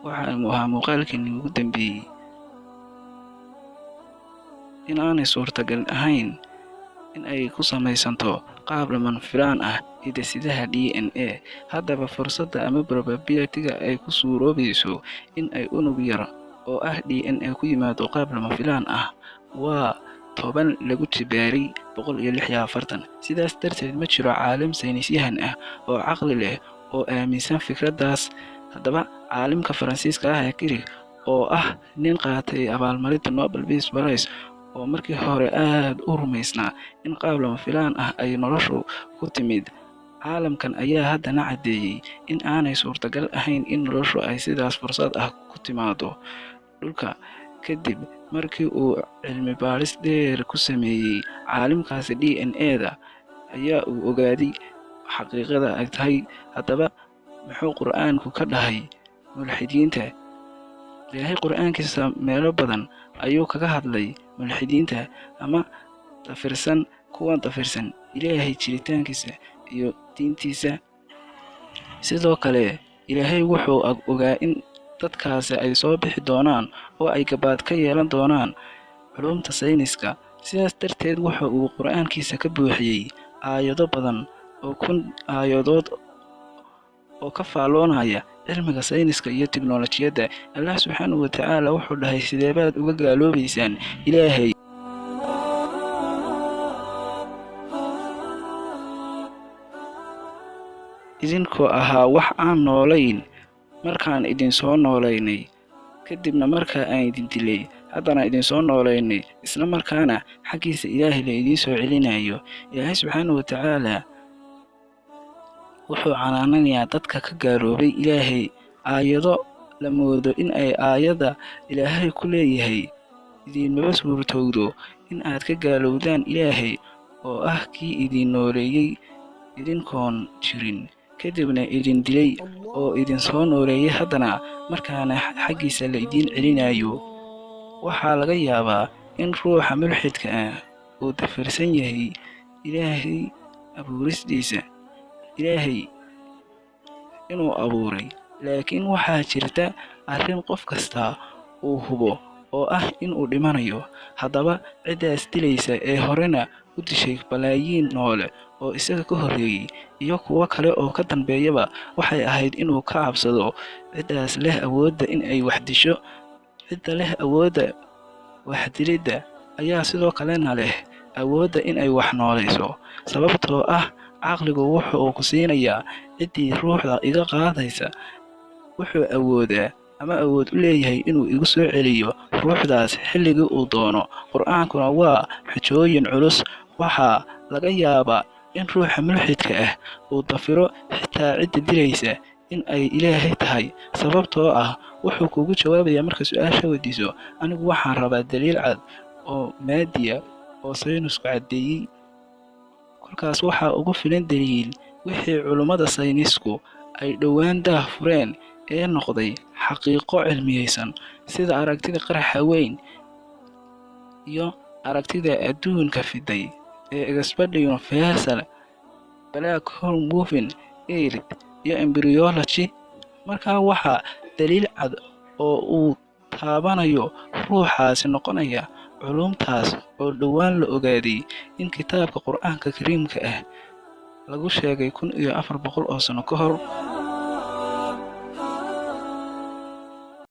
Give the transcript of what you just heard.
waxaa muuqaalkani ugu dambeeyey in aanay suurtagal ahayn in ay ku samaysanto qaab lama filaan ah hidde-sidaha DNA. Haddaba fursadda ama probability-ga ay ku suuroobayso in ay unug yar oo ah DNA ku yimaado qaab lama filaan ah waa 10 lagu jibaaray 146. Sidaas darteed ma jiro caalim saynisyahan ah oo caqli leh oo aaminsan fikraddaas. Haddaba caalimka Faransiiska ah Curie oo ah nin qaatay abaalmarinta Nobel Peace Prize oo markii hore aad u rumaysnaa in qaab lama filaan ah ay noloshu ku timid caalamkan, ayaa haddana caddeeyey in aanay suurtagal ahayn in noloshu ay sidaas fursad ah ku timaado dhulka. Kadib markii uu cilmi baaris dheer ku sameeyey caalimkaasi DNA-da, ayaa uu ogaaday xaqiiqada ay tahay. Haddaba muxuu qur'aanku ka dhahay mulxidiinta? Ilaahay qur'aankiisa meelo badan ayuu kaga hadlay mulxidiinta ama kuwan dafirsan Ilaahay jiritaankiisa iyo diintiisa. Sidoo kale Ilaahay wuxuu ogaa in dadkaasi ay soo bixi doonaan oo ay gabaad ka yeelan doonaan culumta sayniska. Sidaas darteed waxa uu qur'aankiisa ka buuxiyey aayado badan oo 1000 aayadood oo ka faaloonaya cilmiga sayniska iyo tiknoolajiyadda. Allah subxaanahu wa tacaala wuxuu dhahay, sidee baad uga gaaloobaysaan Ilaahay idinkoo ahaa wax aan noolayn markaan idin soo noolaynay, kadibna markaa aan idin dilay, haddana idin soo noolaynay, isla markaana xaggiisa Ilaahay la idiin soo celinayo. Ilaahay subxaanahu wa tacaala wuxuu canaananayaa dadka ka gaaloobay Ilaahay aayado la moodo in ay aayada Ilaahay ku leeyahay idinmaba suurtowdo in aad ka gaalowdaan Ilaahay oo ah kii idin nooleeyey idinkoon jirin, kadibna idin dilay oo idin soo nooleeyey, haddana markaana xaggiisa la idiin celinayo. Waxaa laga yaabaa in ruuxa mulxidka ah uu dafirsan yahay Ilaahay abuuristiisa, Ilaahay inuu abuuray, laakiin waxaa jirta arrin qof kasta uu hubo oo ah inuu dhimanayo. Haddaba ciddaas dilaysa ee horena u dishay balaayiin noole oo isaga ka horreeyey iyo kuwo kale oo ka dambeeyaba, waxay ahayd inuu ka cabsado ciddaas leh awoodda in ay wax disho. Cidda leh awoodda wax dilidda ayaa sidoo kalena leh awoodda in ay wax noolayso, sababtoo ah caqligu wuxuu ku siinayaa ciddii ruuxda iga qaadaysa wuxuu awoodaa ama awood u leeyahay inuu igu soo celiyo ruuxdaas xilligii uu doono. Qur'aankuna waa xujooyin culus. Waxaa laga yaabaa in ruuxa mulxidka ah uu dafiro xitaa cidda dilaysa in ay Ilaahay tahay, sababtoo ah wuxuu kugu jawaabayaa marka su'aasha weydiiso, anigu waxaan rabaa daliil cad oo maadiya oo saynisku caddeeyey. Kolkaas waxaa ugu filan daliil wixii culummada saynisku ay dhowaan daah fureen ee noqday xaqiiqo cilmiyeysan, sida aragtida qaraxa weyn iyo aragtida adduunka fiday ee Expanded Universal Black Hole Moving Earth iyo embryology. Markaa waxaa daliil cad oo uu taabanayo ruuxaasi noqonaya culumtaas oo dhowaan la ogaaday in kitaabka Qur'aanka Kariimka ah lagu sheegay 1400 oo sano ka hor.